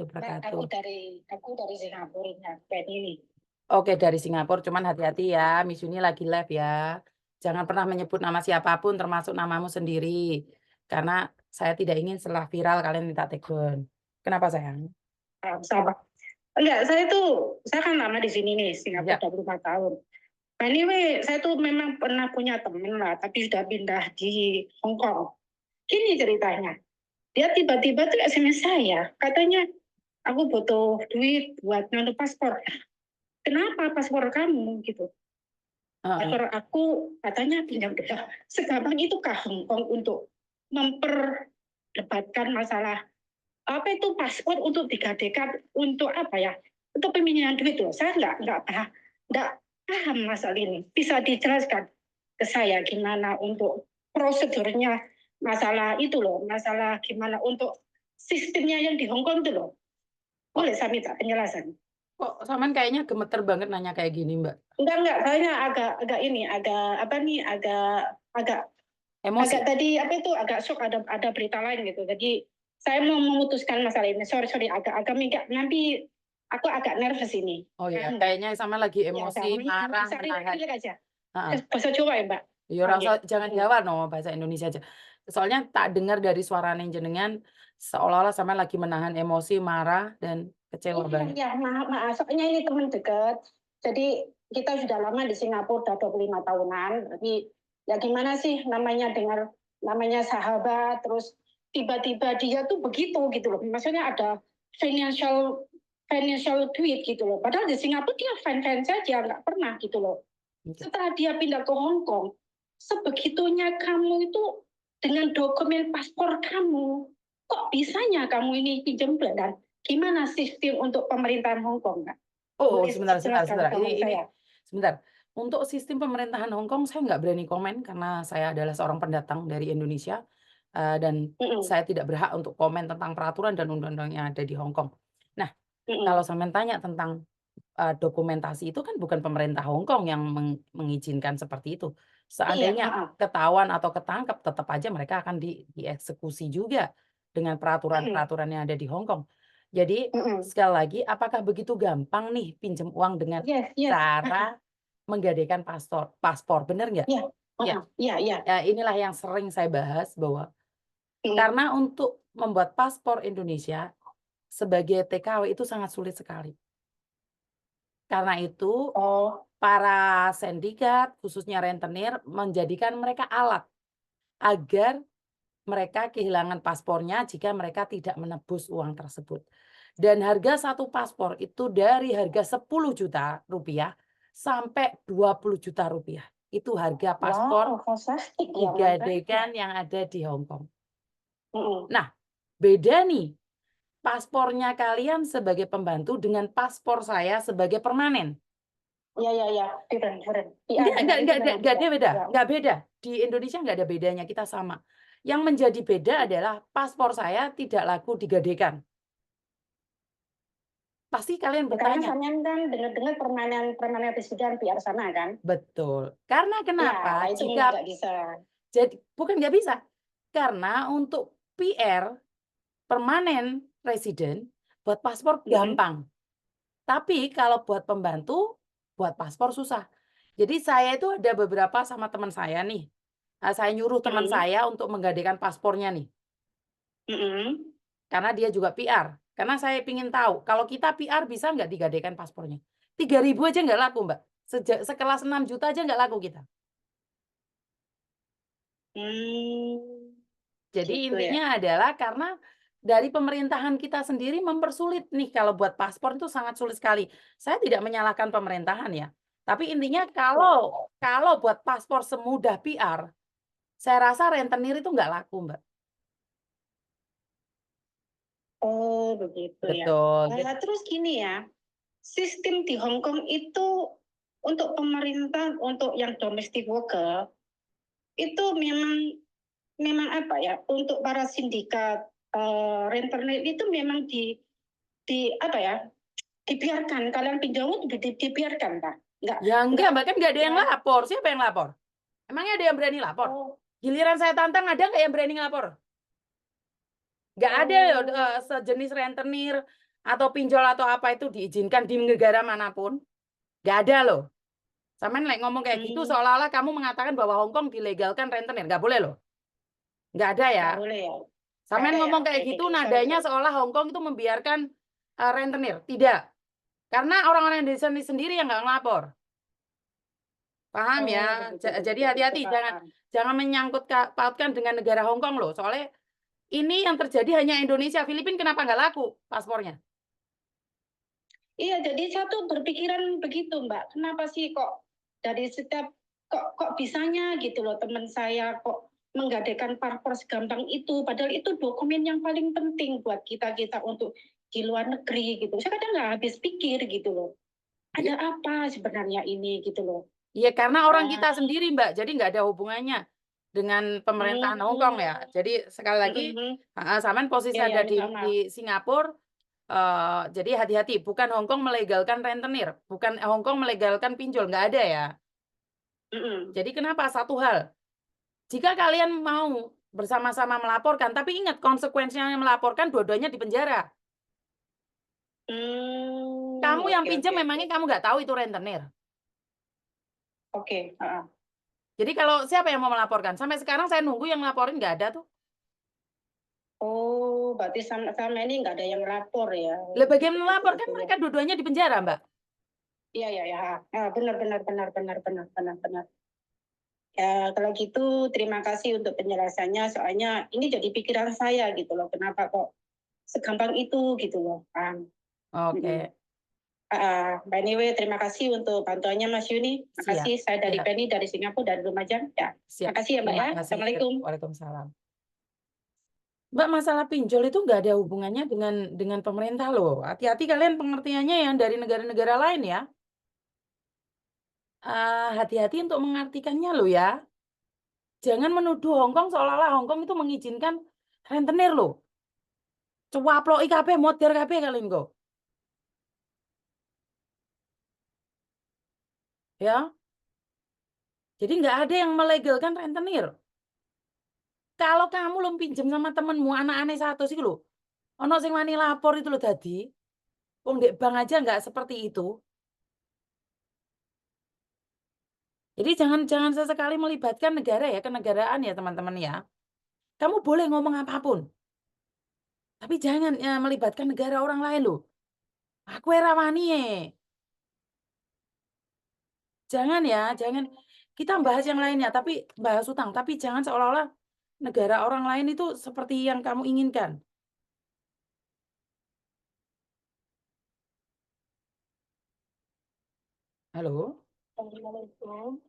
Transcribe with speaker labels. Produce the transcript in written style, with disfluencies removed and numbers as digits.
Speaker 1: wabarakatuh.
Speaker 2: Aku dari Singapura ya, ini.
Speaker 1: Oke, dari Singapura, cuman hati-hati ya, Miss Yuni lagi live ya. Jangan pernah menyebut nama siapapun termasuk namamu sendiri. Karena saya tidak ingin setelah viral kalian minta take down. Kenapa sayang?
Speaker 2: Sama. Enggak, saya kan lama di sini nih, Singapura
Speaker 1: Ya.
Speaker 2: 25 tahun. Anyway, saya tuh memang pernah punya temen lah, tapi sudah pindah di Hong Kong. Gini ceritanya, dia tiba-tiba tuh SMS saya, katanya, aku butuh duit buat nganu paspor. Kenapa paspor kamu gitu? Paspor aku katanya pinjam dulu. Segampang itu kah Hong Kong untuk memperdebatkan masalah apa itu paspor untuk digadekan untuk apa ya? Untuk peminjaman duit loh. Saya nggak paham masalah ini. Bisa dijelaskan ke saya gimana untuk prosedurnya masalah itu loh, masalah gimana untuk sistemnya yang di Hong Kong itu loh. Boleh saya minta penjelasan?
Speaker 1: Kok Saman kayaknya gemeter banget nanya kayak gini, Mbak?
Speaker 2: Enggak, saya agak
Speaker 1: Emosi?
Speaker 2: tadi apa itu agak shock ada berita lain gitu. Jadi saya mau memutuskan masalah ini. Sorry agak minggat. Nanti aku agak nervous ini.
Speaker 1: Oh ya, kayaknya sama lagi emosi, marah, menahan.
Speaker 2: Aja.
Speaker 1: Heeh.
Speaker 2: Bahasa Jawa ya, Mbak?
Speaker 1: Ya rasa jangan Jawa no, bahasa Indonesia aja. Soalnya tak dengar dari suara jenengan seolah-olah sama lagi menahan emosi, marah dan kecewa banget.
Speaker 2: Iya, maaf. Soalnya ini teman dekat. Jadi kita sudah lama di Singapura, udah 25 tahunan. Jadi ya gimana sih namanya dengar namanya sahabat, terus tiba-tiba dia tuh begitu gitu loh. Maksudnya ada financial duit gitu loh. Padahal di Singapura dia fan saja, nggak pernah gitu loh. Setelah dia pindah ke Hong Kong, sebegitunya kamu itu dengan dokumen paspor kamu, kok bisanya kamu ini pinjam dan gimana sistem untuk pemerintahan Hong Kong, Kak?
Speaker 1: Oh,
Speaker 2: Boleh
Speaker 1: sebentar.
Speaker 2: jelaskan ke
Speaker 1: Ini
Speaker 2: saya?
Speaker 1: sebentar. Untuk sistem pemerintahan Hong Kong saya nggak berani komen karena saya adalah seorang pendatang dari Indonesia, dan saya tidak berhak untuk komen tentang peraturan dan undang-undang yang ada di Hong Kong. Nah, kalau sampean tanya tentang, dokumentasi itu kan bukan pemerintah Hong Kong yang mengizinkan seperti itu. Seandainya ketahuan atau ketangkep tetap aja mereka akan dieksekusi juga dengan peraturan-peraturan yang ada di Hong Kong. Jadi sekali lagi, apakah begitu gampang nih pinjam uang dengan cara menggadaikan paspor, bener nggak? Ya. Inilah yang sering saya bahas bahwa karena untuk membuat paspor Indonesia sebagai TKW itu sangat sulit sekali. Karena itu para sindikat, khususnya rentenir, menjadikan mereka alat agar mereka kehilangan paspornya jika mereka tidak menebus uang tersebut. Dan harga satu paspor itu dari harga Rp10.000.000 sampai Rp20.000.000. Itu harga paspor digadaikan yang ada di Hong Kong. Nah, beda nih paspornya kalian sebagai pembantu dengan paspor saya sebagai permanen.
Speaker 2: Iya, different.
Speaker 1: Nggak beda. Nggak beda. Di Indonesia nggak ada bedanya, kita sama. Yang menjadi beda adalah paspor saya tidak laku digadaikan. Pasti kalian bertanya.
Speaker 2: Karena sampean kan dengar-dengar permanen residen PR sana kan?
Speaker 1: Betul. Karena kenapa?
Speaker 2: Ya, itu
Speaker 1: Jika
Speaker 2: nggak bisa.
Speaker 1: jadi bukan nggak bisa. Karena untuk PR permanen resident buat paspor gampang. Tapi kalau buat pembantu buat paspor susah. Jadi saya itu ada beberapa sama teman saya nih. Saya nyuruh teman saya untuk menggadaikan paspornya nih. Karena dia juga PR. Karena saya ingin tahu, kalau kita PR bisa nggak digadaikan paspornya? 3.000 aja nggak laku, Mbak. Sekelas 6 juta aja nggak laku kita. Jadi
Speaker 2: Gitu
Speaker 1: intinya adalah karena dari pemerintahan kita sendiri mempersulit nih kalau buat paspor itu sangat sulit sekali. Saya tidak menyalahkan pemerintahan ya. Tapi intinya kalau buat paspor semudah PR, saya rasa rentenir itu nggak laku, Mbak.
Speaker 2: Oh, begitu ya.
Speaker 1: Betul.
Speaker 2: Terus gini ya, sistem di Hong Kong itu untuk pemerintah, untuk yang domestic worker, itu memang apa ya, untuk para sindikat rentenir itu memang apa ya, dibiarkan. Kalian pinjam dibiarkan, Pak?
Speaker 1: Enggak, Mbak, kan nggak ada yang lapor. Siapa yang lapor? Emangnya ada yang berani lapor? Giliran saya tantang ada nggak yang berani ngelapor? Nggak ada sejenis rentenir atau pinjol atau apa itu diizinkan di negara manapun. Nggak ada loh. Sampean lek ngomong kayak gitu
Speaker 2: Hmm,
Speaker 1: seolah-olah kamu mengatakan bahwa Hong Kong dilegalkan rentenir, nggak boleh loh. Nggak ada ya.
Speaker 2: nggak boleh ya. Nggak
Speaker 1: Sampean
Speaker 2: ada ya.
Speaker 1: ngomong
Speaker 2: Oke,
Speaker 1: kayak
Speaker 2: oke,
Speaker 1: gitu
Speaker 2: oke. Sorry,
Speaker 1: nadanya
Speaker 2: sorry.
Speaker 1: seolah Hong Kong itu membiarkan rentenir. Tidak. Karena orang-orang Indonesia sendiri yang nggak ngelapor. Paham ya?
Speaker 2: Oh, begitu,
Speaker 1: Jadi
Speaker 2: begitu, begitu.
Speaker 1: hati-hati, jangan
Speaker 2: Paham.
Speaker 1: jangan menyangkut pautkan dengan negara Hong Kong loh. Soalnya ini yang terjadi hanya Indonesia. Filipina kenapa nggak laku paspornya?
Speaker 2: Iya, jadi saya tuh berpikiran begitu, Mbak. Kenapa sih kok dari setiap kok bisanya gitu loh teman saya kok menggadaikan paspor segampang itu, padahal itu dokumen yang paling penting buat kita untuk di luar negeri gitu. Saya kadang nggak habis pikir gitu loh.
Speaker 1: Iya,
Speaker 2: Ada apa sebenarnya ini gitu loh.
Speaker 1: iya, karena orang
Speaker 2: Ah,
Speaker 1: kita sendiri, Mbak. Jadi nggak ada hubungannya dengan pemerintahan Hong Kong ya.
Speaker 2: hmm,
Speaker 1: Jadi sekali lagi,
Speaker 2: mm-mm.
Speaker 1: sampean posisi
Speaker 2: Ya, ya,
Speaker 1: ada
Speaker 2: ini
Speaker 1: di
Speaker 2: sama.
Speaker 1: Singapura. Jadi hati-hati. Bukan Hong Kong melegalkan rentenir, bukan Hong Kong melegalkan pinjol, nggak ada ya.
Speaker 2: Mm-mm.
Speaker 1: Jadi kenapa? Satu hal, jika kalian mau bersama-sama melaporkan, tapi ingat konsekuensinya melaporkan dua-duanya di penjara.
Speaker 2: Hmm,
Speaker 1: Kamu yang
Speaker 2: oke,
Speaker 1: pinjam
Speaker 2: oke, oke.
Speaker 1: memangnya kamu nggak tahu itu rentenir.
Speaker 2: Oke, ah.
Speaker 1: Jadi kalau siapa yang mau melaporkan? Sampai sekarang saya nunggu yang ngelaporin nggak ada tuh.
Speaker 2: Oh, berarti sama ini nggak ada yang lapor ya.
Speaker 1: Lah
Speaker 2: Betul,
Speaker 1: bagaimana
Speaker 2: betul,
Speaker 1: melaporkan
Speaker 2: betul ya.
Speaker 1: mereka dua-duanya di penjara, Mbak?
Speaker 2: Iya, iya, ya. Ah, benar, benar, benar, benar, benar, benar, benar. Ya, kalau gitu terima kasih untuk penjelasannya. Soalnya ini jadi pikiran saya gitu loh. Kenapa kok segampang itu gitu loh. Mm-mm.
Speaker 1: Oke,
Speaker 2: By anyway, terima kasih untuk bantuannya Mas Yuni.
Speaker 1: siap,
Speaker 2: Makasih. Saya dari
Speaker 1: siap,
Speaker 2: Penny dari Singapura dari Lumajang. Ya,
Speaker 1: siap.
Speaker 2: makasih ya Mbak
Speaker 1: Terima
Speaker 2: ya.
Speaker 1: kasih.
Speaker 2: Assalamualaikum.
Speaker 1: Waalaikumsalam. Mbak, masalah pinjol itu nggak ada hubungannya dengan pemerintah loh. Hati-hati kalian pengertiannya yang dari negara-negara lain ya. Hati-hati untuk mengartikannya loh ya. Jangan menuduh Hong Kong seolah-olah Hong Kong itu mengizinkan rentenir loh. Cuaploki kabeh modar kabeh kali engko. Ya. Jadi nggak ada yang melegalkan rentenir. Kalau kamu lo pinjem sama temenmu anak aneh satu sih lo. Ono sing wani lapor itu lo tadi. Wong dek bank aja nggak seperti itu. Jadi jangan jangan sesekali melibatkan negara ya, kenegaraan ya teman-teman ya. Kamu boleh ngomong apapun, tapi jangan melibatkan negara orang lain loh. Aku era wani Jangan ya, jangan kita bahas yang lainnya, tapi bahas utang, tapi jangan seolah-olah negara orang lain itu seperti yang kamu inginkan. Halo?
Speaker 2: Assalamualaikum.